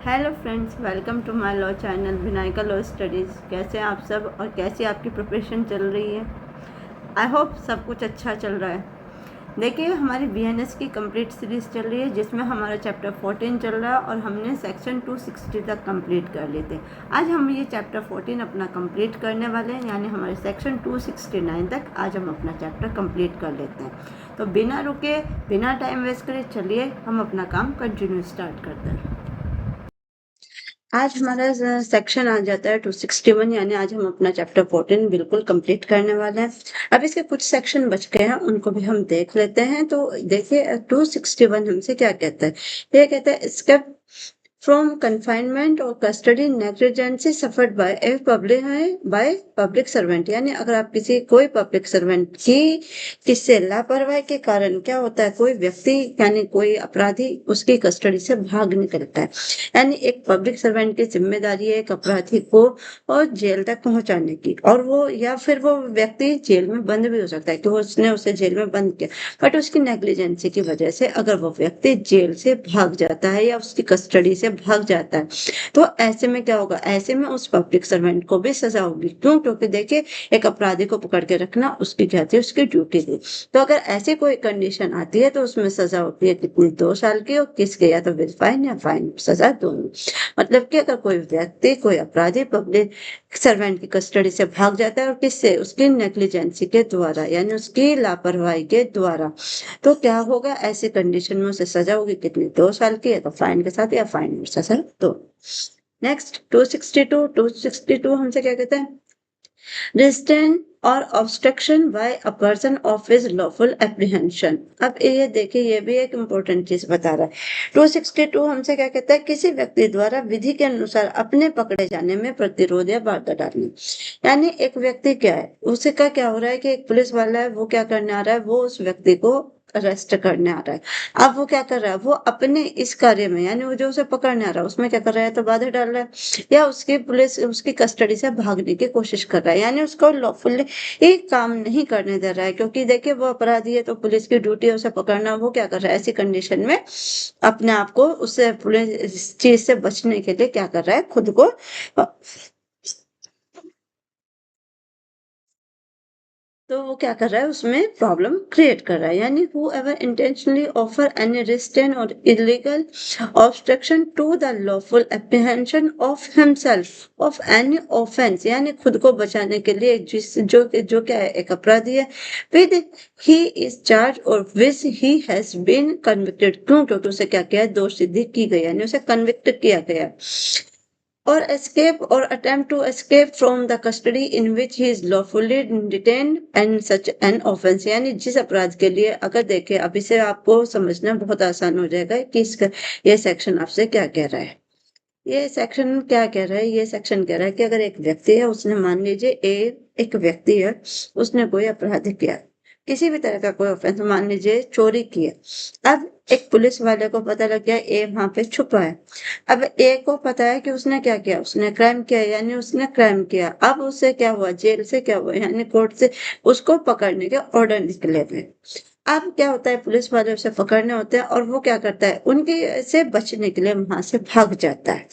Hello friends, welcome to my law channel Vinayaka law studies. कैसे हैं आप सब और कैसी आपकी प्रिपरेशन चल रही है? आई होप सब कुछ अच्छा चल रहा है। देखिए, हमारी बीएनएस की कंप्लीट सीरीज़ चल रही है जिसमें हमारा चैप्टर 14 चल रहा है और हमने सेक्शन 260 तक कंप्लीट कर लिए थे। आज हम ये चैप्टर 14 अपना कंप्लीट करने वाले हैं, यानी हमारे सेक्शन 269 तक आज हम अपना चैप्टर कंप्लीट कर लेते हैं। तो बिना रुके, बिना टाइम वेस्ट करे, चलिए हम अपना काम कंटिन्यू स्टार्ट करते हैं। आज हमारा सेक्शन आ जाता है 261, यानी आज हम अपना चैप्टर 14 बिल्कुल कंप्लीट करने वाले हैं। अब इसके कुछ सेक्शन बच गए हैं, उनको भी हम देख लेते हैं। तो देखिए 261 हमसे क्या कहता है। ये कहता है स्केप फ्रॉम कन्फाइनमेंट और custody negligence suffered by public servant, यानी अगर आप कोई पब्लिक सर्वेंट की किससे लापरवाही के कारण क्या होता है, कोई व्यक्ति यानी कोई अपराधी उसकी कस्टडी से भाग निकलता है, यानी एक पब्लिक सर्वेंट की जिम्मेदारी है एक अपराधी को और जेल तक पहुंचाने की, और वो या फिर वो व्यक्ति जेल में बंद भी हो सकता है कि उसने उसे जेल में बंद किया, बट उसकी नेग्लिजेंसी की वजह से अगर वो व्यक्ति जेल से भाग जाता है या उसकी कस्टडी से भाग जाता है, तो ऐसे में क्या होगा, ऐसे में उस पब्लिक सर्वेंट को भी सजा होगी। क्यों? क्योंकि देखिए, एक अपराधी को पकड़ के रखना उसकी क्या थी, उसकी ड्यूटी थी। तो अगर ऐसी कोई कंडीशन आती है तो उसमें सजा होती है कितनी, 2 साल की, और किसके, या तो विद फाइन या फाइन सजा, दोनों। मतलब कि अगर कोई व्यक्ति, कोई अपराधी पब्लिक सर्वेंट की कस्टडी से भाग जाता है और किससे, उसकी नेग्लिजेंसी के द्वारा, यानी उसकी लापरवाही के द्वारा, तो क्या होगा, ऐसी कंडीशन में उसे सजा होगी कितनी, 2 साल की, या तो फाइन के साथ या फाइन और सजा दो। नेक्स्ट 262 हमसे क्या कहता है, restraint और obstruction by a person of his lawful apprehension। अब ये देखिए, ये भी एक इम्पोर्टेंट चीज बता रहा है। 262 हमसे क्या कहता है, किसी व्यक्ति द्वारा विधि के अनुसार अपने पकड़े जाने में प्रतिरोध या बाधा डालना, यानी एक व्यक्ति क्या है, उसे का क्या हो रहा है कि एक पुलिस वाला है, वो क्या करने आ रहा है, वो उस व्यक्ति को अरेस्ट करने आ रहा है। अब वो क्या कर रहा है, वो अपने इस कार्य में, यानी वो जो उसे पकड़ने आ रहा है उसमें क्या कर रहा है, तो बाधा डाल रहा है, या उसकी पुलिस उसकी कस्टडी से भागने की कोशिश कर रहा है, यानी उसको लॉफुली एक काम नहीं करने दे रहा है। क्योंकि देखिए, वो अपराधी है तो पुलिस की ड्यूटी है उसे पकड़ना। वो क्या कर रहा है, ऐसी कंडीशन में अपने आप को उससे पुलिस चीज से बचने के लिए क्या कर रहा है, खुद को तो वो क्या कर रहा है, उसमें प्रॉब्लम क्रिएट कर रहा है। यानी whoever intentionally offer any restraint or illegal obstruction to the lawful apprehension of himself of any offense, यानी खुद को बचाने के लिए जो क्या है, एक अपराधी है, with he is charged or with he has been convicted। क्यों? क्योंकि उसे क्या किया है, दोष सिद्धि की गई, यानी उसे कन्विक्ट किया गया, or escape or attempt to escape from the custody in which he is lawfully detained and such an offense। यानी जिस अपराध के लिए, अगर देखें अब इसे आपको समझना बहुत आसान हो जाएगा कि इसका ये सेक्शन आपसे क्या कह रहा है। ये सेक्शन क्या कह रहा है, ये सेक्शन कह रहा है कि अगर एक व्यक्ति है, उसने मान लीजिए एक व्यक्ति है, उसने कोई अपराध किया, किसी भी तरह का कोई ऑफेंस, मान लीजिए चोरी की है। अब एक पुलिस वाले को पता लग गया ए वहां पे छुपा है। अब ए को पता है कि उसने क्या किया, उसने क्राइम किया, यानी उसने क्राइम किया। अब उससे क्या हुआ, जेल से क्या हुआ, यानी कोर्ट से उसको पकड़ने के ऑर्डर निकले हुए। अब क्या होता है, पुलिस वाले उसे पकड़ने होते हैं और वो क्या करता है, उनके से बचने के लिए वहां से भाग जाता है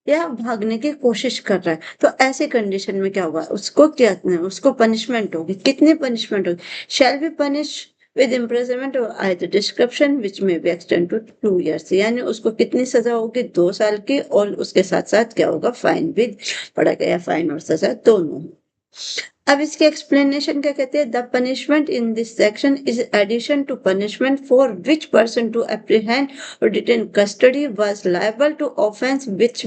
या भागने की कोशिश कर रहा है। तो ऐसे कंडीशन में क्या होगा, उसको पनिशमेंट होगी। कितनी पनिशमेंट होगी, shall be punish with imprisonment और आइदर डिस्क्रिप्शन विच में बी एक्सटेंड टू 2 years, यानी उसको कितनी सजा होगी, 2 साल की, और उसके साथ साथ क्या होगा, फाइन भी पड़ा गया, फाइन और सजा दोनों। अब इसके एक्सप्लेनेशन क्या कहते हैं, the punishment in this section is addition to punishment for which person to apprehend और detain custody was liable to offence which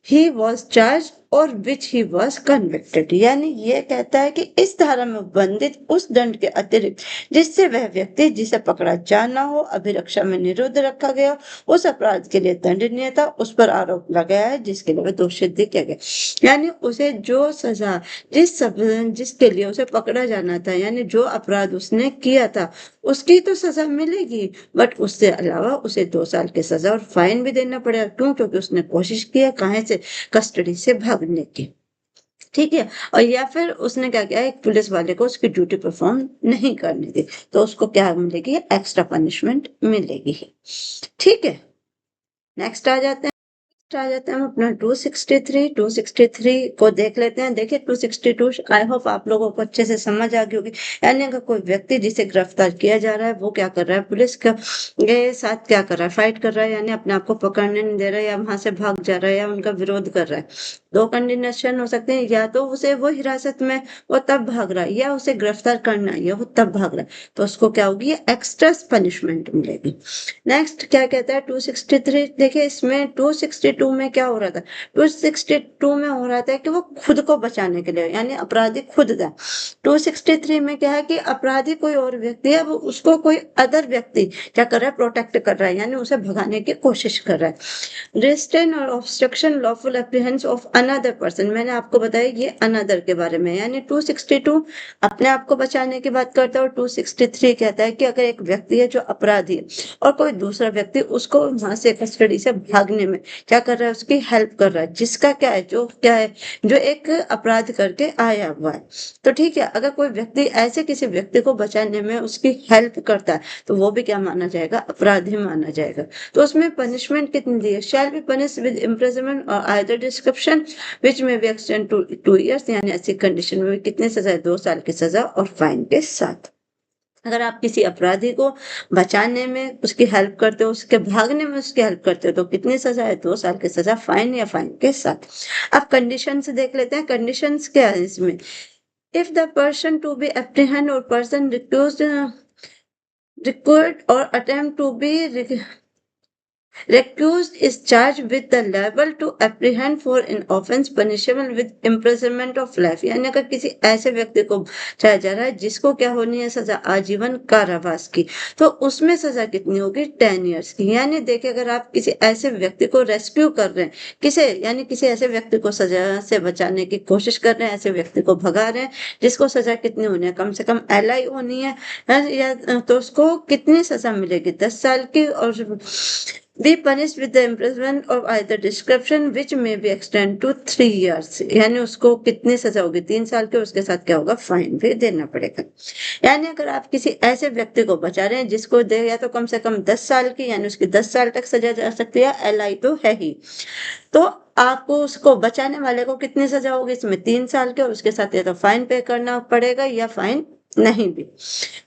he was charge और विच ही वाज कन्विक्टेड। यानी ये कहता है कि इस धारा में वर्णित उस दंड के अतिरिक्त जिससे वह व्यक्ति जिसे पकड़ा जाना हो, अभिरक्षा में निरुद्ध रखा गया, उस अपराध के लिए दंडनीय था, उस पर आरोप लगाया है जिसके लिए वह दोषित किया गया। यानी उसे जो सजा जिसके लिए उसे पकड़ा जाना था, यानी जो अपराध उसने किया था, उसकी तो सजा मिलेगी, बट उससे अलावा उसे 2 साल की सजा और फाइन भी देना पड़ेगा। क्यों? क्योंकि उसने कोशिश किया, कहाँ से, कस्टडी से भागने की। ठीक है, और या फिर उसने क्या किया, एक पुलिस वाले को उसकी ड्यूटी परफॉर्म नहीं करने दी, तो उसको क्या मिलेगी, एक्स्ट्रा पनिशमेंट मिलेगी। ठीक है, नेक्स्ट आ जाते हैं। आ जाते हैं हम अपना 263 को देख लेते हैं। देखिए 262 आई होप आप लोगों को अच्छे से समझ आ गई होगी। यानी अगर कोई व्यक्ति जिसे गिरफ्तार किया जा रहा है वो क्या कर रहा है, पुलिस के साथ क्या कर रहा है, फाइट कर रहा है, यानी अपने आप को पकड़ने नहीं दे रहा है, या वहां से भाग जा रहा है, या उनका विरोध कर रहा है। दो कंडीशन हो सकते हैं, या तो उसे वो हिरासत में वो तब भाग रहा है, या उसे गिरफ्तार करना है, या वो तब भाग रहा है, तो उसको क्या होगी, एक्स्ट्रा पनिशमेंट मिलेगी। नेक्स्ट क्या कहता है 263, देखिए इसमें 262 में क्या हो रहा था, 262 में हो रहा था कि वो खुद को बचाने के लिए, यानी अपराधी खुद था। 263 में क्या है कि अपराधी कोई और व्यक्ति है, वो उसको कोई अदर व्यक्ति क्या कर रहा है, प्रोटेक्ट कर रहा है, यानी उसे भगाने की कोशिश कर रहा है। रेस्ट्रेन और obstruction lawful apprehension of another person, मैंने आपको बताया ये अनदर के बारे में, यानी 262 अपने आप को बचाने की बात करता है, और 263 कहता है कि अगर एक व्यक्ति है जो अपराधी है और कोई दूसरा व्यक्ति उसको वहां से कस्टडी से भागने में क्या कर रहा है, उसकी हेल्प कर रहा है, जिसका क्या है, जो एक अपराध करके आया हुआ है। तो ठीक है, अगर कोई व्यक्ति ऐसे किसी व्यक्ति को बचाने में उसकी हेल्प करता है तो वो भी क्या माना जाएगा, अपराधी माना जाएगा। तो उसमें पनिशमेंट कितनी दी है, shall be punish with imprisonment और आइदर डिस्क्रिप्शन विच में बी एक्सटेंड टू 2 years, यानी ऐसी कंडीशन में कितनी सजा है, 2 साल की सजा और फाइन के साथ। अगर आप किसी अपराधी को बचाने में उसकी हेल्प करते हो, उसके भागने में उसकी हेल्प करते हो, तो कितनी सजा है, 2 साल की सजा, फाइन या फाइन के साथ। अब कंडीशन से देख लेते हैं, कंडीशंस क्या है इसमें। If the person to be apprehend और पर्सन रिक्वायर्ड और attempt to be recused is charged with the liable to apprehend for an offense punishable with imprisonment of life, यानी अगर किसी ऐसे व्यक्ति को बचाया जा रहा है जिसको क्या होनी है, सजा आजीवन कारावास की, तो उसमें सजा कितनी होगी, 10 years की। यानी देखिए अगर आप किसी ऐसे व्यक्ति को रेस्क्यू कर रहे हैं, किसे, यानी किसी ऐसे व्यक्ति को सजा से बचाने की कोशिश कर रहे हैं, ऐसे व्यक्ति को भगा रहे हैं जिसको सजा कितनी होनी है, कम से कम LI होनी है, या तो उसको कितनी सजा मिलेगी, 10 साल की, और be punished with the imprisonment of either description which may be extended to 3 years, यानी उसको कितनी सजा होगी, 3 साल की, उसके साथ क्या होगा, फाइन भी देना पड़ेगा। यानी अगर आप किसी ऐसे व्यक्ति को बचा रहे हैं जिसको दे या तो कम से कम 10 साल की, यानी उसकी 10 साल तक सजा जा सकती है, LI तो है ही, तो आपको उसको बचाने वाले को कितनी सजा होगी, इसमें 3 साल की, और उसके साथ या तो फाइन पे करना पड़ेगा या फाइन नहीं भी।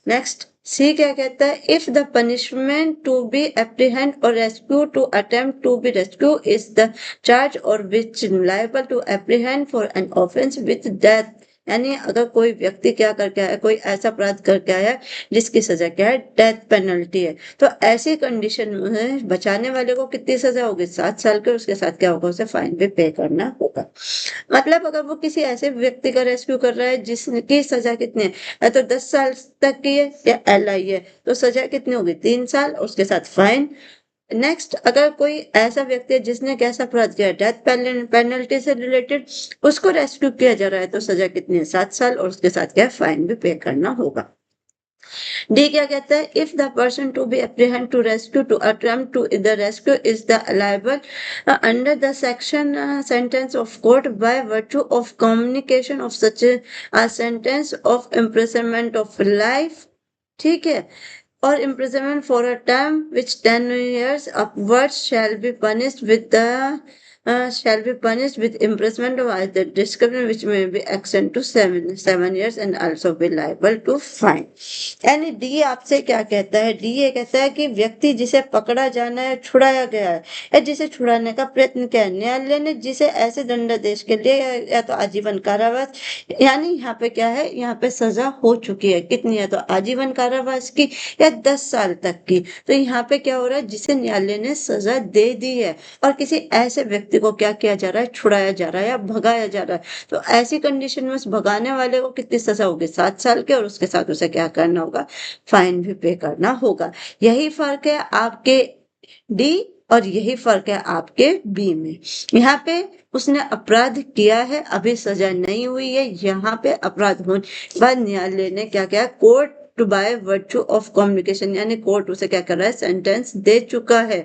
नेक्स्ट सी क्या कहता है, if the punishment to be apprehend और rescue to attempt to be rescue is the charge और which liable to apprehend for an offence with death, यानी अगर कोई व्यक्ति क्या करके आया, कोई ऐसा अपराध करके आया जिसकी सजा क्या है, डेथ पेनल्टी है, तो ऐसी कंडीशन में बचाने वाले को कितनी सजा होगी, 7 साल की, उसके साथ क्या होगा, उसे फाइन भी पे करना होगा। मतलब अगर वो किसी ऐसे व्यक्ति का रेस्क्यू कर रहा है जिसकी सजा कितनी है, या तो 10 साल तक की है या LI है, तो सजा कितनी होगी, 3 साल, उसके साथ फाइन। नेक्स्ट अगर कोई ऐसा व्यक्ति है जिसने कैसा अपराध किया, डेथ पेनल्टी से रिलेटेड, उसको रेस्क्यू किया जा रहा है, तो सजा कितनी है, 7 साल, और उसके साथ क्या, फाइन भी पे करना होगा। डी क्या कहता है, if the person to be apprehend to rescue to attempt to the rescue is the liable under the section sentence of court by virtue of communication of such a sentence of imprisonment of life, ठीक है, or imprisonment for a term which 10 years upwards shall be punished with imprisonment of either discipline which may be extended to 7 years and also be liable to fine। यानी D आपसे क्या कहता है, D ये कहता है कि व्यक्ति जिसे पकड़ा जाना है, छुड़ाया गया है, या जिसे छुड़ाने का प्रयत्न किया है, न्यायालय ने जिसे ऐसे दंडादेश के लिए या तो आजीवन कारावास, यानी यहाँ पे क्या है, यहाँ पे सजा हो चुकी है, कितनी है, तो आजीवन कारावास की या 10 साल तक की। तो यहाँ पे क्या हो रहा है, जिसे न्यायालय ने सजा दे दी है और किसी ऐसे व्यक्ति को क्या किया जा रहा है, छुड़ाया जा रहा है या भगाया जा रहा है, तो ऐसी कंडीशन में उस भगाने वाले को कितनी सजा होगी, 7 साल की, और उसके साथ उसे क्या करना होगा, फाइन भी पे करना होगा। यही फर्क है आपके डी और यही फर्क है आपके बी में। यहाँ पे उसने अपराध किया है, अभी सजा नहीं हुई है, यहाँ पे अपराध होने के बाद न्यायालय ने क्या किया, court to by virtue of communication, यानी कोर्ट उसे क्या कर रहा है, सेंटेंस दे चुका है,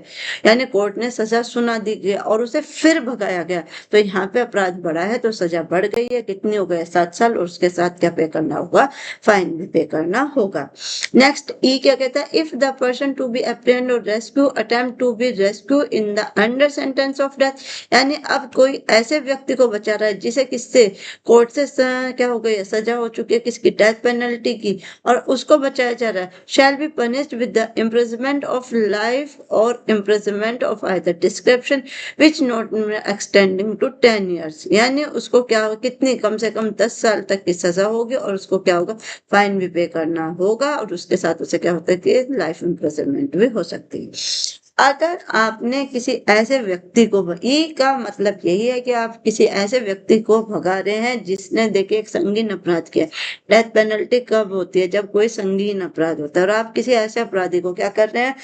यानी कोर्ट ने सजा सुना दी गई और उसे फिर भगाया गया, तो यहाँ पे अपराध बढ़ा है तो सजा बढ़ गई है, कितनी हो गई, 7 साल, और उसके साथ क्या पे करना होगा, फाइन भी पे करना होगा। नेक्स्ट ई क्या कहता है, if the person to be apprehend और rescue attempt to be rescue in the under sentence of death, यानी अब कोई ऐसे व्यक्ति को बचा रहा है जिसे किससे, कोर्ट से क्या हो गई है, सजा हो चुकी है किसकी, डेथ पेनल्टी की, और उसको बचाया जा रहा है, shall be punished with the imprisonment of life और imprisonment of either description which not extending to 10 years, यानी उसको क्या होगा, कितनी, कम से कम 10 साल तक की सजा होगी, और उसको क्या होगा, फाइन भी पे करना होगा, और उसके साथ उसे क्या होता है कि लाइफ इम्प्रिजनमेंट भी हो सकती है। अगर आपने किसी ऐसे व्यक्ति को, ई का मतलब यही है कि आप किसी ऐसे व्यक्ति को भगा रहे हैं जिसने देखिए एक संगीन अपराध किया। डेथ पेनल्टी कब होती है, जब कोई संगीन अपराध होता है, और आप किसी ऐसे अपराधी को क्या कर रहे हैं,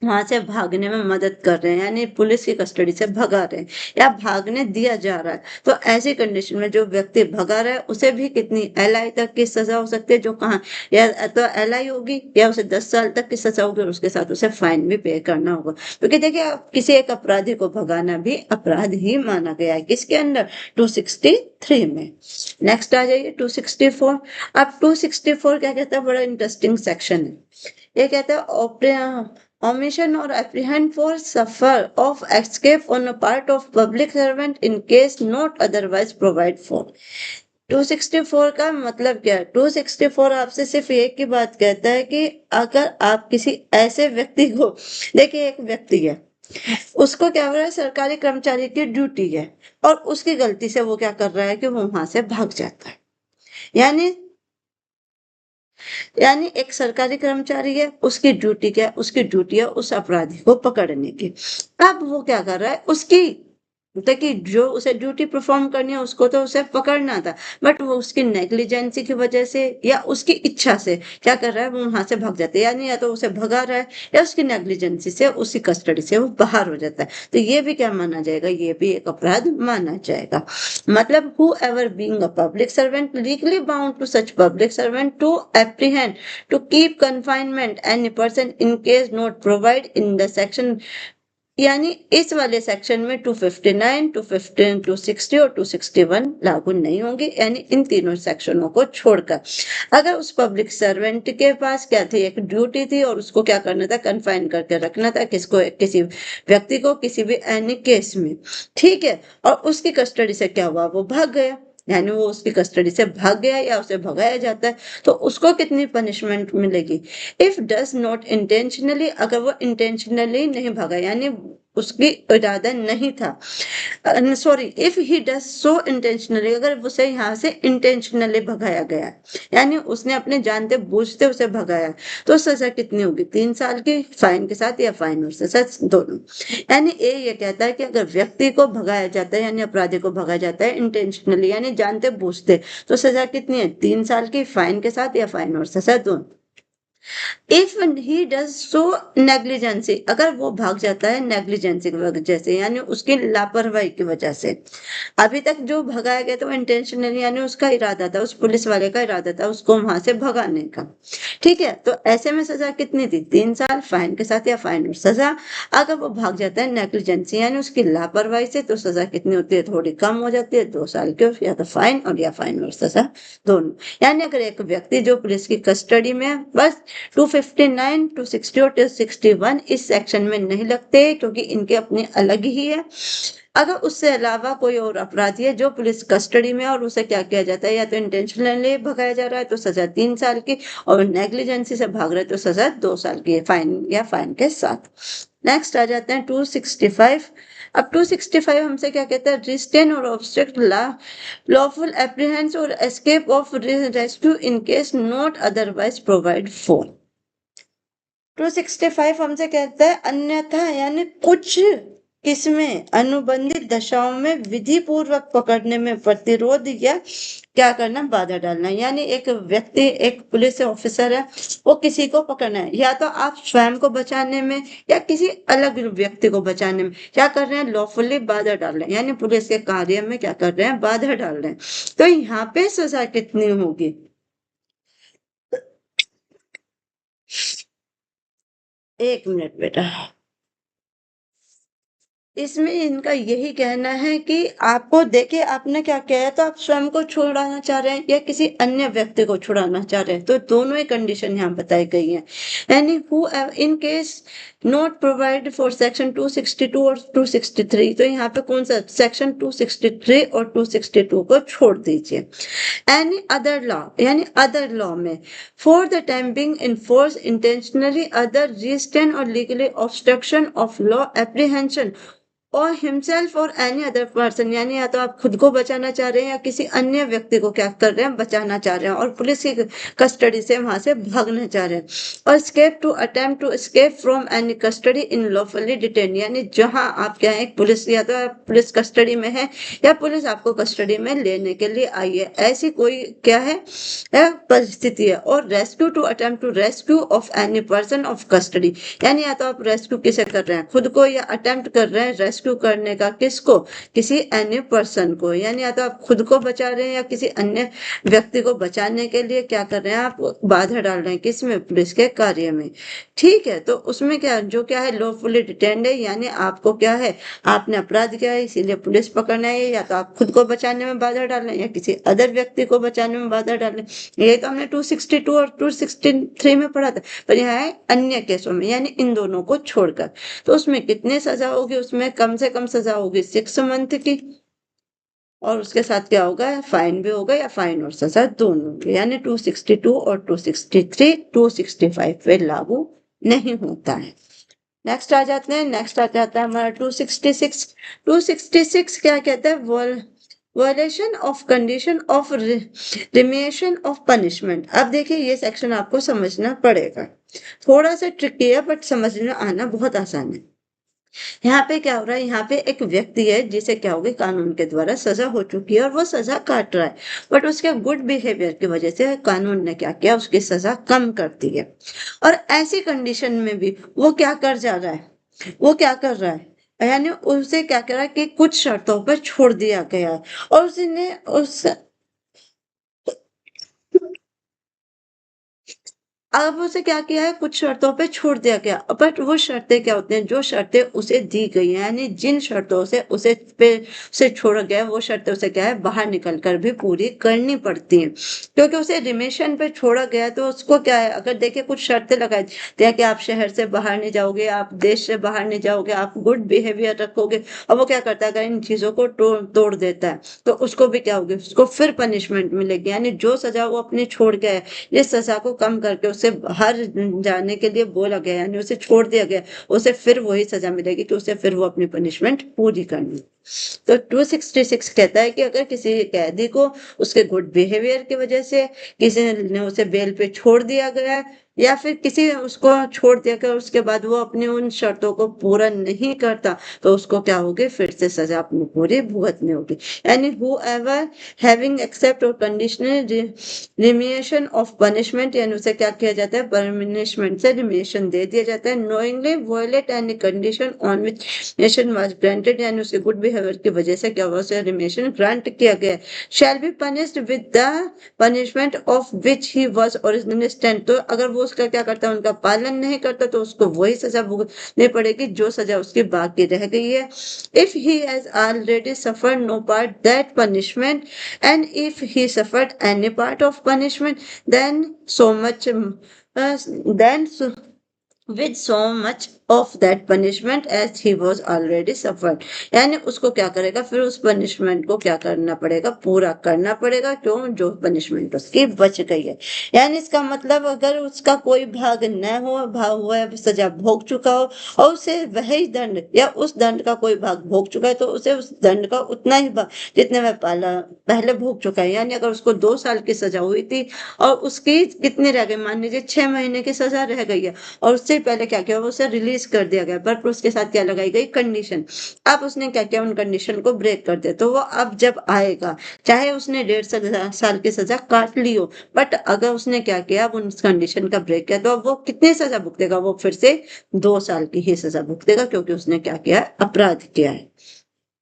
वहां से भागने में मदद कर रहे हैं, यानी पुलिस की कस्टडी से भगा रहे हैं या भागने दिया जा रहा है, तो ऐसी कंडीशन में जो व्यक्ति भगा रहा है उसे भी कितनी, LI तक की सजा हो सकती है, जो कहाँ, या तो LI होगी या उसे 10 साल तक की सजा होगी, और उसके साथ उसे फाइन भी पे करना होगा, क्योंकि देखिए आप किसी एक अपराधी को भगाना भी अपराध ही माना गया है, किसके अंदर, 263 में। नेक्स्ट आ जाइए 264। अब 264 क्या कहता है, बड़ा इंटरेस्टिंग सेक्शन है, ये कहता है omission or apprehend for suffer of escape on a part of public servant in case not otherwise provide for। 264 का मतलब क्या है, 264 आपसे सिर्फ एक ही बात कहता है कि अगर आप किसी ऐसे व्यक्ति को, देखिए एक व्यक्ति है, उसको क्या हो रहा है, सरकारी कर्मचारी की ड्यूटी है, और उसकी गलती से वो क्या कर रहा है कि वो वहां से भाग जाता है, यानी एक सरकारी कर्मचारी है, उसकी ड्यूटी क्या है, उसकी ड्यूटी है उस अपराधी को पकड़ने की। अब वो क्या कर रहा है, उसकी देखिए जो उसे ड्यूटी परफॉर्म करनी है उसको तो उसे पकड़ना था, बट वो उसकी नेग्लिजेंसी की वजह से या उसकी इच्छा से क्या कर रहा है, वो वहां से भाग जाता है, यानी या तो उसे भगा रहा है या उसकी नेग्लिजेंसी से उसकी कस्टडी से वो बाहर हो जाता है, तो ये भी क्या माना जाएगा, ये भी एक अपराध माना जाएगा। मतलब whoever being a public servant legally bound to such public servant to apprehend, to keep confinement any person in case not provide in the section, यानी इस वाले सेक्शन में 259, 215, 260 और 261 लागू नहीं होंगे, यानी इन तीनों सेक्शनों को छोड़कर। अगर उस पब्लिक सर्वेंट के पास क्या थी, एक ड्यूटी थी, और उसको क्या करना था, कन्फाइन करके रखना था, किसको, किसी व्यक्ति को किसी भी एनी केस में, ठीक है, और उसकी कस्टडी से क्या हुआ, वो भाग गया, यानी वो उसकी कस्टडी से भाग गया या उसे भगाया जाता है, तो उसको कितनी पनिशमेंट मिलेगी, इफ डज नॉट इंटेंशनली, अगर वो इंटेंशनली नहीं भागा, यानी उसकी इरादा नहीं था, sorry, if he does so intentionally, अगर उसे यहाँ से इंटेंशनली भगाया गया, यानी उसने अपने जानते बूझते उसे भगाया, तो सजा कितनी होगी, 3 साल की, फाइन के साथ या फाइन और सजा दोनों। यानी ये कहता है कि अगर व्यक्ति को भगाया जाता है, यानी अपराधी को भगाया जाता है इंटेंशनली, यानी जानते बूझते, तो सजा कितनी है, 3 साल की, फाइन के साथ या फाइन और सजा दोनों। If he does so negligence, अगर वो भाग जाता है नेग्लिजेंसी की वजह से, यानी उसकी लापरवाही की वजह से, अभी तक जो भगाया गया था वो इंटेंशनली, यानी उसका इरादा था, उस पुलिस वाले का इरादा था उसको वहां से भगाने का, ठीक है, तो ऐसे में सजा कितनी थी, 3 साल, फाइन के साथ या फाइन और सजा। अगर वो भाग जाता है नेग्लिजेंसी, यानी उसकी लापरवाही से, तो सजा कितनी होती है, थोड़ी कम हो जाती है, 2 साल की, या तो फाइन और या फाइन और सजा दोनों। यानी अगर एक व्यक्ति जो पुलिस की कस्टडी में, बस 259, 260 और 261 इस सेक्शन में नहीं लगते, क्योंकि इनके अपने अलग ही है। अगर उससे अलावा कोई और अपराधी है जो पुलिस कस्टडी में, और उसे क्या किया जाता है, या तो इंटेंशनली भगाया जा रहा है तो सजा 3 साल की, और नेग्लिजेंसी से भाग रहे तो सजा 2 साल की, फाइन या फाइन के साथ। नेक्स्ट आ जाते हैं 265। अब 265 हमसे क्या कहता है, रिस्ट्रेन और ऑब्स्ट्रक्ट लॉफुल एप्रीहेंस और escape of rescue in case not otherwise provide for. 265 हमसे कहता है अन्यथा, यानी कुछ किसमें, अनुबंधित दशाओं में विधि पूर्वक पकड़ने में प्रतिरोध या क्या करना, बाधा डालना, यानी एक व्यक्ति, एक पुलिस ऑफिसर है, वो किसी को पकड़ना है, या तो आप स्वयं को बचाने में या किसी अलग व्यक्ति को बचाने में क्या कर रहे हैं, लॉफुली बाधा डाल रहे हैं, यानी पुलिस के कार्य में क्या कर रहे हैं, बाधा डाल रहे हैं, तो यहाँ पे सजा कितनी होगी, एक मिनट बेटा। इसमें इनका यही कहना है कि आपको देखिए आपने क्या किया है, तो आप स्वयं को छुड़ाना चाह रहे हैं या किसी अन्य व्यक्ति को छुड़ाना चाह रहे हैं, तो दोनों ही कंडीशन यहाँ बताई गई हैं। यानी who in case not provide for section 262 और 263, तो यहाँ पे कौन सा सेक्शन 263 और 262 को छोड़ दीजिए। एनी अदर लॉ, यानी अदर लॉ में for the time being in force intentionally other restrain और legally obstruction of law apprehension और हिमसेल्फ और एनी अदर पर्सन, यानी या तो आप खुद को बचाना चाह रहे हैं या किसी अन्य व्यक्ति को क्या कर रहे हैं, बचाना चाह रहे हैं और पुलिस की कस्टडी से वहां से भागना चाह रहे हैं। और escape to attempt to escape from any custody in lawfully detain, यानी जहां आप क्या है पुलिस या तो पुलिस कस्टडी में है या पुलिस आपको कस्टडी में लेने के लिए आई है, ऐसी कोई क्या है परिस्थिति है। और rescue to attempt to rescue of any person of custody, यानी या तो आप रेस्क्यू किसे कर रहे हैं, खुद को, या अटेम्प्ट कर रहे हैं रेस्क्यू करने का किसको, किसी अन्य पर्सन को, यानी या तो आप खुद को बचा रहे हैं या किसी अन्य व्यक्ति को बचाने के लिए क्या कर रहे हैं, आप बाधा डाल रहे हैं किसमें, पुलिस के कार्य में। ठीक है, तो उसमें क्या जो क्या है लॉफुली डिटेन्ड है, यानी आपको क्या है आपने अपराध किया है इसीलिए पुलिस पकड़ना है, या तो आप खुद को बचाने में बाधा डाल रहे हैं या किसी अदर व्यक्ति को बचाने में बाधा डाल रहे हैं। ये तो हमने 262 और 263 में पढ़ा था, पर यहाँ है अन्य केसों में, यानी इन दोनों को छोड़कर। तो उसमें कितनी सजा होगी, उसमें कम से कम सजा होगी 6 मंथ की, और उसके साथ क्या होगा, फाइन भी होगा, या फाइन और सजा दोनों होंगे। यानी 262 और 263 265 पे लागू नहीं होता है। नेक्स्ट आ जाते हैं, नेक्स्ट आ जाता है हमारा 266। 266 क्या कहता है, violation of condition of remission of punishment. अब देखिए ये सेक्शन आपको समझना पड़ेगा, थोड़ा सा ट्रिकी है बट समझ में आना बहुत आसान है। यहाँ पे क्या हो रहा है, यहाँ पे एक व्यक्ति है जिसे क्या होगी कानून के द्वारा सजा हो चुकी है और वो सजा काट रहा है, बट उसके गुड बिहेवियर की वजह से कानून ने क्या किया, उसकी सजा कम कर दी है। और ऐसी कंडीशन में भी वो क्या कर जा रहा है, वो क्या कर रहा है, यानी उसे क्या कर रहा है कि कुछ शर्तों पर छोड़ दिया गया है, और उसने उस अब उसे क्या किया है, कुछ शर्तों पे छोड़ दिया गया, बट वो शर्तें क्या होती हैं, जो शर्तें उसे दी गई हैं, यानी जिन शर्तों से उसे छोड़ा गया वो शर्तें उसे क्या है बाहर निकल कर भी पूरी करनी पड़ती हैं। क्योंकि उसे रिमिशन पे छोड़ा गया तो उसको क्या है, अगर देखिए कुछ शर्तें लगाई हैं कि आप शहर से बाहर नहीं जाओगे, आप देश से बाहर नहीं जाओगे, आप गुड बिहेवियर रखोगे, और वो क्या करता है अगर इन चीजों को तोड़ देता है तो उसको भी क्या होगी, उसको फिर पनिशमेंट मिलेगी। यानी जो सजा वो अपनी छोड़ गया है, इस सजा को कम करके उसे बाहर जाने के लिए बोला गया, यानी उसे छोड़ दिया गया, उसे फिर वही सजा मिलेगी कि उसे फिर वो अपनी पनिशमेंट पूरी करनी। तो 266 कहता है कि अगर किसी कैदी को उसके गुड बिहेवियर की वजह से किसी ने उसे बेल पे छोड़ दिया गया, या फिर किसी उसको छोड़ दिया गया उसके बाद वो अपनी उन शर्तों को पूरा नहीं करता, तो उसको क्या होगी, फिर से सजा अपनी पूरी भुगतनी होगी। यानी whoever having accept or conditional remission of punishment, यानी उसे क्या किया जाता है, पनिशमेंट से रिमिशन दे दिया जाता है। Knowingly violate any condition on which remission was granted, यानी उसके गुड बिहेवियर की वजह से क्या हुआ, उसे रिमिशन ग्रांट किया गया, शैल be punished with the punishment of which he was originally stand. तो अगर वो उसका क्या करता है, उनका पालन नहीं करता, तो उसको वही सजा भुगतनी पड़ेगी जो सजा उसकी बाकी रह गई है। If he has already suffered no part that punishment, and if he suffered any part of punishment, then so much then so, with so much of that punishment as he was already suffered, यानी उसको क्या करेगा, फिर उस punishment को क्या करना पड़ेगा, पूरा करना पड़ेगा, क्यों, जो पनिशमेंट उसकी बच गई है। यानी इसका मतलब अगर उसका कोई भाग न हो, भाग हुआ है, सजा भोग चुका हो और उसे वही दंड या उस दंड का कोई भाग भोग चुका है, तो उसे उस दंड का उतना ही भाग जितने में पहले भोग चुका है। यानी अगर उसको 2 साल की सजा हुई थी और उसकी कितनी रह गई, मान लीजिए 6 महीने की सजा रह गई है, और उससे पहले क्या किया, उसे रिलीज कर दिया गया, पर उसके साथ क्या लगाई गई, कंडीशन। अब उसने क्या किया, उन कंडीशन को ब्रेक कर दिया, तो वो अब जब आएगा, चाहे उसने 1.5 साल की सजा काट ली हो, बट अगर उसने क्या किया, उन कंडीशन का ब्रेक किया, तो वो कितनी सजा भुगतेगा, वो फिर से 2 साल की ही सजा भुगतेगा, क्योंकि उसने क्या किया, अपराध किया है।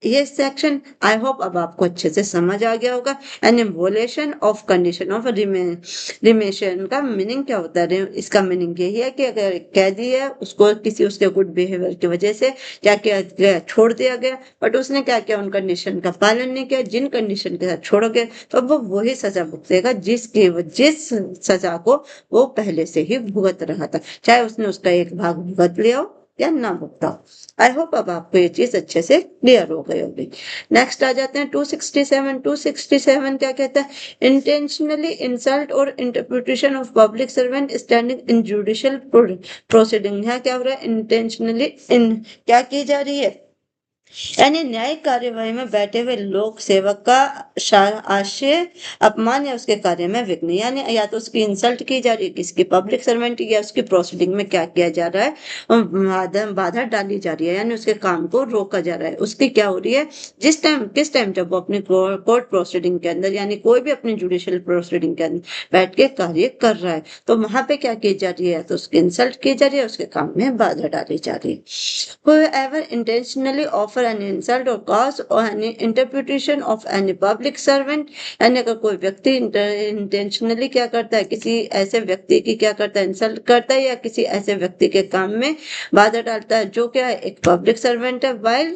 ये सेक्शन आई होप अब आपको अच्छे से समझ आ गया होगा। An evolution of condition of remission का मीनिंग क्या होता है? इसका मीनिंग यही है कि अगर एक कैदी है, उसको किसी उसके गुड बिहेवियर की वजह से क्या किया गया, छोड़ दिया गया, बट उसने क्या किया, उन कंडीशन का पालन नहीं किया, जिन कंडीशन के साथ छोड़ गए, तो वो वही सजा भुगतेगा जिस सजा को वो पहले से ही भुगत रहा था, चाहे उसने उसका एक भाग भुगत लिया हो या ना भुगता हो। आई होप अब आपको ये चीज अच्छे से क्लियर हो गई होगी। नेक्स्ट आ जाते हैं 267। 267 क्या कहता है? इंटेंशनली इंसल्ट और interpretation of public servant standing in judicial proceeding. यहाँ क्या हो रहा है? इंटेंशनली इन क्या की जा रही है, यानी न्यायिक कार्यवाही में बैठे हुए लोक सेवक का आशय, अपमान या उसके कार्य में विघ्न, यानी या तो उसकी इंसल्ट की जा रही है, किसकी पब्लिक सर्वेंट या उसकी प्रोसीडिंग में क्या किया जा रहा है, बाधा डाली जा रही है, यानी उसके काम को रोका जा रहा है। उसकी क्या हो रही है, किस टाइम जब वो अपनी कोर्ट प्रोसीडिंग के अंदर, यानी कोई भी अपनी जुडिशियल प्रोसीडिंग के अंदर बैठ के कार्य कर रहा है, तो वहां पे क्या की जा रही है, तो उसकी इंसल्ट की जा रही है, उसके काम में बाधा डाली जा रही है। Whoever intentionally offer an insult or cause or any interpretation of any public servant, यानी अगर कोई व्यक्ति इंटेंशनली क्या करता है, किसी ऐसे व्यक्ति की क्या करता है, इंसल्ट करता है, या किसी ऐसे व्यक्ति के काम में बाधा डालता है जो क्या है, एक पब्लिक सर्वेंट है, while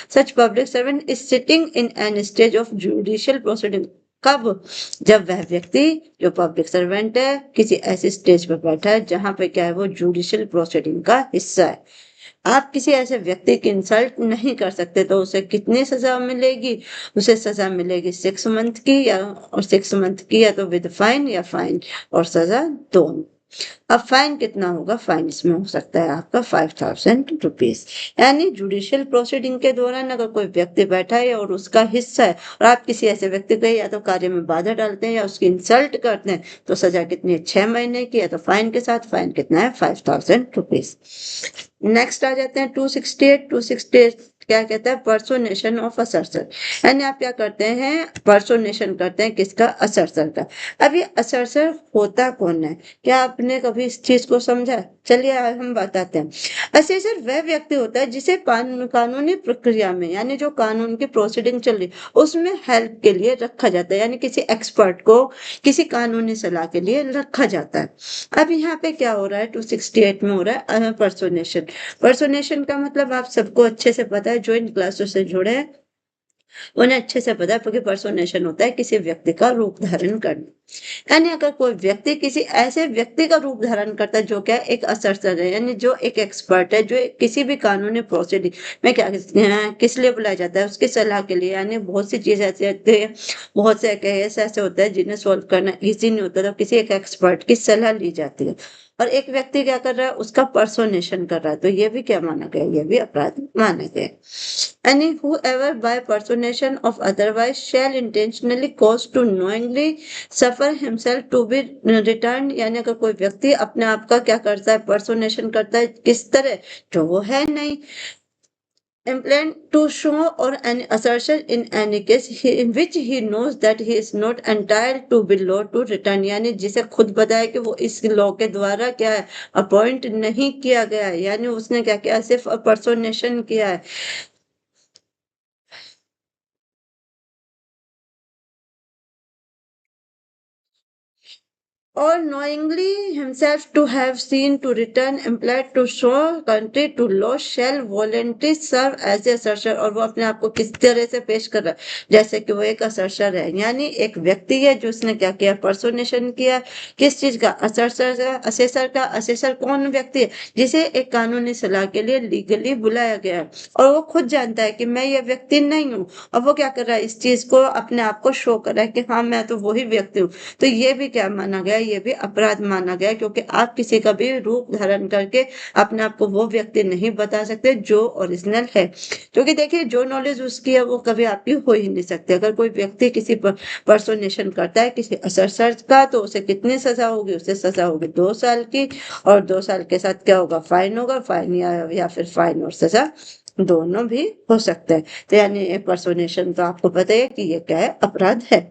such public servant is sitting in an stage of judicial proceeding। कब? जब वह व्यक्ति जो पब्लिक सर्वेंट है किसी ऐसे स्टेज पर बैठा है जहां पे क्या है, वो जुडिशियल प्रोसीडिंग का हिस्सा है। आप किसी ऐसे व्यक्ति की इंसल्ट नहीं कर सकते, तो उसे कितनी सजा मिलेगी? उसे सजा मिलेगी 6 मंथ की, या और 6 मंथ की या तो विद फाइन, या फाइन और सजा दोनों। अब फाइन कितना होगा? फाइन इसमें हो सकता है आपका 5000 रुपीज। यानी जुडिशियल प्रोसीडिंग के दौरान अगर कोई व्यक्ति बैठा है और उसका हिस्सा है, और आप किसी ऐसे व्यक्ति को या तो कार्य में बाधा डालते हैं या उसकी इंसल्ट करते हैं, तो सजा कितनी है? 6 महीने की, या तो फाइन के साथ। फाइन कितना है? 5000 रुपीज। नेक्स्ट आ जाते हैं 268। 268 क्या कहता है? पर्सोनेशन ऑफ असर्सर, यानी आप क्या करते हैं, पर्सोनेशन करते हैं किसका? असर्सर का। अब ये असर्सर होता कौन है? क्या आपने कभी इस चीज को समझा? चलिए हम बताते हैं। असेसर वह व्यक्ति होता है जिसे कानूनी प्रक्रिया में, यानी जो कानून की प्रोसीडिंग चल रही उसमें हेल्प के लिए रखा जाता है, यानी किसी एक्सपर्ट को किसी कानूनी सलाह के लिए रखा जाता है। अब यहाँ पे क्या हो रहा है? 268 में हो रहा है पर्सोनेशन। पर्सोनेशन का मतलब आप सबको अच्छे से पता है, जो इन क्लासों से जुड़े हैं उन्हें अच्छे से पता है, क्योंकि पर्सोनेशन होता है किसी व्यक्ति का रूप धारण करना। यानी अगर कोई व्यक्ति किसी ऐसे व्यक्ति का रूप धारण करता है जो क्या एक असर्सर है, यानी जो एक एक्सपर्ट है, जो किसी भी कानूनी प्रोसीडिंग में क्या किस लिए बुलाया जाता है? उसकी सलाह के लिए। यानी बहुत सी चीजें ऐसी होती है, बहुत से केस ऐसे होते हैं जिन्हें सॉल्व करना इजी नहीं होता, तो किसी एक एक्सपर्ट की सलाह ली जाती है। और एक व्यक्ति क्या कर रहा है? उसका पर्सोनेशन कर रहा है, तो ये भी क्या माना गया? ये भी अपराध माना गया। Any whoever by personation of otherwise shall intentionally cause to knowingly suffer himself to be returned, यानी अगर कोई व्यक्ति अपने आप का क्या करता है? पर्सोनेशन करता है, किस तरह? जो वो है नहीं। Implant to show or an assertion in any case in which he knows that he is not entitled to be law to return, यानी जिसे खुद पता है कि वो इस लॉ के द्वारा क्या है, अपॉइंट नहीं किया गया है, यानी उसने क्या किया? सिर्फ पर्सोनेशन किया है। or knowingly himself to have seen to return implied to show country to law shall voluntarily serve as a assertion, और वो अपने आप को किस तरह से पेश कर रहा है? जैसे कि वो एक असर्सर है, यानी एक व्यक्ति है जो उसने क्या किया? पर्सोनेशन किया। किस चीज का? असर्सर का, असेसर का। असेसर कौन व्यक्ति है? जिसे एक कानूनी सलाह के लिए लीगली बुलाया गया है, और वो खुद जानता है कि मैं ये व्यक्ति नहीं हूँ, और वो क्या कर रहा है? इस चीज को अपने आप को शो कर रहा है कि हाँ मैं तो वही व्यक्ति हूँ। तो ये भी क्या माना गया? ये भी अपराध माना गया, क्योंकि आप किसी का भी रूप धारण करके अपने आप को वो व्यक्ति नहीं बता सकते जो ओरिजिनल है, क्योंकि देखिए जो नॉलेज उसकी है वो कभी आपकी हो ही नहीं सकती। अगर कोई व्यक्ति किसी पर्सोनेशन करता है किसी असर का, तो उसे कितनी सजा होगी? उसे सजा होगी 2 साल की, और 2 साल के साथ क्या होगा? फाइन होगा। फाइन या फिर फाइन और सजा दोनों भी हो सकते हैं। तो यानी पर्सोनेशन तो आपको पता है कि ये क्या है? अपराध है।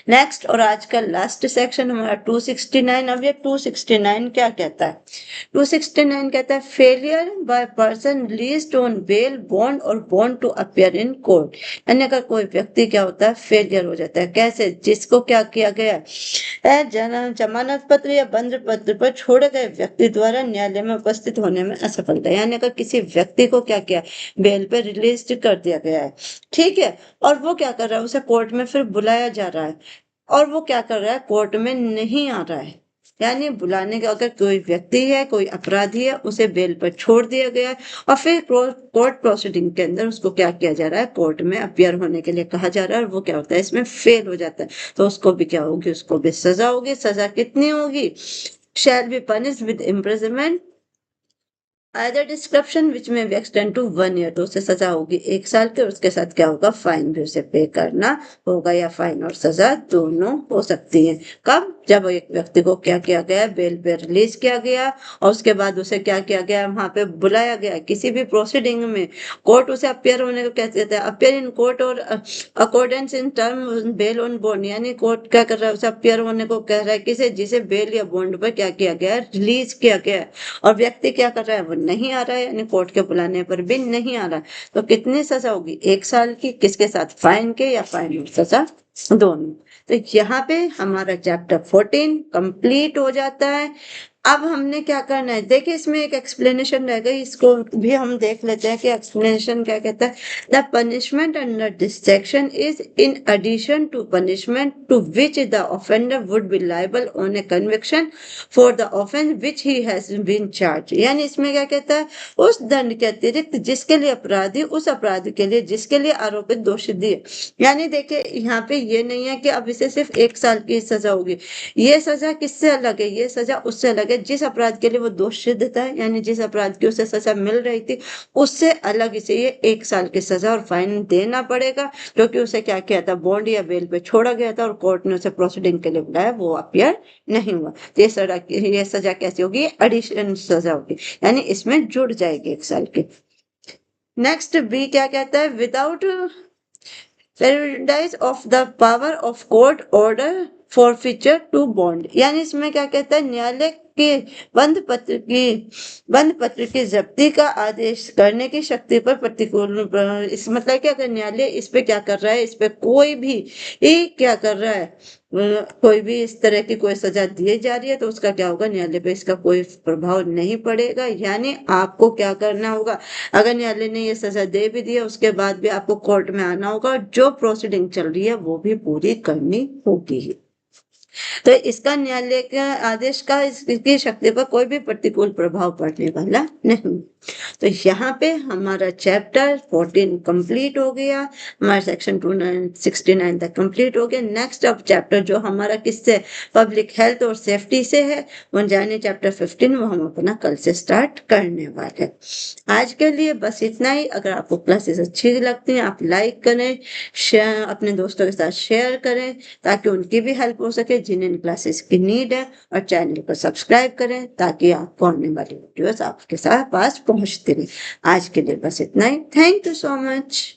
नेक्स्ट और आज का लास्ट सेक्शन हमारा 269। अब ये 269 क्या कहता है? 269 कहता है failure by person released on bail bond और bond to appear in court. यानी अगर कोई व्यक्ति क्या होता है, फेलियर हो जाता है। कैसे? जिसको क्या किया गया है, जमानत पत्र या बंद पत्र पर छोड़े गए व्यक्ति द्वारा न्यायालय में उपस्थित होने में असफलता। यानी अगर किसी व्यक्ति को क्या किया, बेल पे रिलीज कर दिया गया है, ठीक है, और वो क्या कर रहा है, उसे कोर्ट में फिर बुलाया जा रहा है, और वो क्या कर रहा है, कोर्ट में नहीं आ रहा है। यानी बुलाने का, अगर कोई व्यक्ति है, कोई अपराधी है, उसे बेल पर छोड़ दिया गया है और फिर कोर्ट प्रोसीडिंग के अंदर उसको क्या किया जा रहा है, कोर्ट में अपियर होने के लिए कहा जा रहा है, और वो क्या होता है, इसमें फेल हो जाता है, तो उसको भी क्या होगी, उसको भी सजा होगी। सजा कितनी होगी? Shall be punish with imprisonment either description विच में एक्सटेंड टू 1 ईयर। तो उसे सजा होगी 1 साल की, और उसके साथ क्या होगा, फाइन भी उसे पे करना होगा, या फाइन और सजा दोनों हो सकती है। कब? जब एक व्यक्ति को क्या किया गया, बेल पे रिलीज किया गया और उसके बाद उसे क्या किया गया, वहां पे बुलाया गया किसी भी प्रोसीडिंग में। कोर्ट उसे अपियर होने को कहते हैं, अपियर इन कोर्ट और accordance in term bail on bond. यानी कोर्ट क्या कर रहा है, उसे अपियर होने को कह रहा है किसे, जिसे बेल या बॉन्ड पर क्या किया गया, रिलीज किया गया है, और व्यक्ति क्या कर रहा है, वो नहीं आ रहा है, यानी कोर्ट के बुलाने पर भी नहीं आ रहा है। तो कितनी सजा होगी? 1 साल की, किसके साथ, फाइन के, या फाइन और सजा दोनों। तो यहाँ पे हमारा चैप्टर 14 कंप्लीट हो जाता है। अब हमने क्या करना है, देखिए इसमें एक एक्सप्लेनेशन रह गई, इसको भी हम देख लेते हैं कि एक्सप्लेनेशन क्या कहता है। The punishment under this section is in addition to punishment to which the offender would be liable on a conviction for the offence which he has been charge. यानी इसमें क्या कहता है, उस दंड के अतिरिक्त जिसके लिए अपराधी, उस अपराधी के लिए जिसके लिए आरोपित दोषी है। यानी देखिए यहाँ पे ये नहीं है कि अब इसे सिर्फ 1 साल की सजा होगी, ये सजा किससे अलग है, ये सजा उससे अलग है जिस अपराध के लिए वो दोष सिद्ध था, यानी जिस अपराध की उसे सजा मिल रही थी उससे अलग इसे ये 1 साल की सजा और फाइन देना पड़ेगा, क्योंकि उसे क्या किया था, बॉन्ड या बेल पे छोड़ा गया था और कोर्ट ने उसे प्रोसीडिंग के लिए बुलाया, वो अपियर नहीं हुआ। तो ये सजा कैसी होगी, एडिशन सजा होगी, यानी इसमें जुड़ जाएगी 1 साल की। नेक्स्ट बी क्या कहता है, without paradise of the power of court order for feature to bond. यानी इसमें क्या कहता है, न्यायालय के बंद पत्र की जब्ती का आदेश करने की शक्ति पर प्रतिकूल, इस मतलब क्या कर, न्यायालय इस पे क्या कर रहा है, इस पे कोई भी क्या कर रहा है, कोई भी इस तरह की कोई सजा दी जा रही है तो उसका क्या होगा, न्यायालय पे इसका कोई प्रभाव नहीं पड़ेगा। यानी आपको क्या करना होगा, अगर न्यायालय ने ये सजा दे भी दी है उसके बाद भी आपको कोर्ट में आना होगा, जो प्रोसीडिंग चल रही है वो भी पूरी करनी होगी। तो इसका न्यायालय के आदेश का इसकी शक्ति पर कोई भी प्रतिकूल प्रभाव पड़ने वाला नहीं। तो यहाँ पे हमारा चैप्टर 14 कंप्लीट हो गया, हमारा सेक्शन 269 तक कंप्लीट हो गया। नेक्स्ट अब चैप्टर जो हमारा किससे, पब्लिक हेल्थ और सेफ्टी से है, वो जाने चैप्टर 15, वो हम अपना कल से स्टार्ट करने वाले हैं। आज के लिए बस इतना ही। अगर आपको क्लासेस अच्छी लगती हैं आप लाइक करें, शेयर अपने दोस्तों के साथ शेयर करें ताकि उनकी भी हेल्प हो सके जिन्हें क्लासेस की नीड है, और चैनल को सब्सक्राइब करें ताकि आपको आने वाली वीडियोस आपके साथ पास पहुंचती रहे। आज के लिए बस इतना ही। Thank you so much.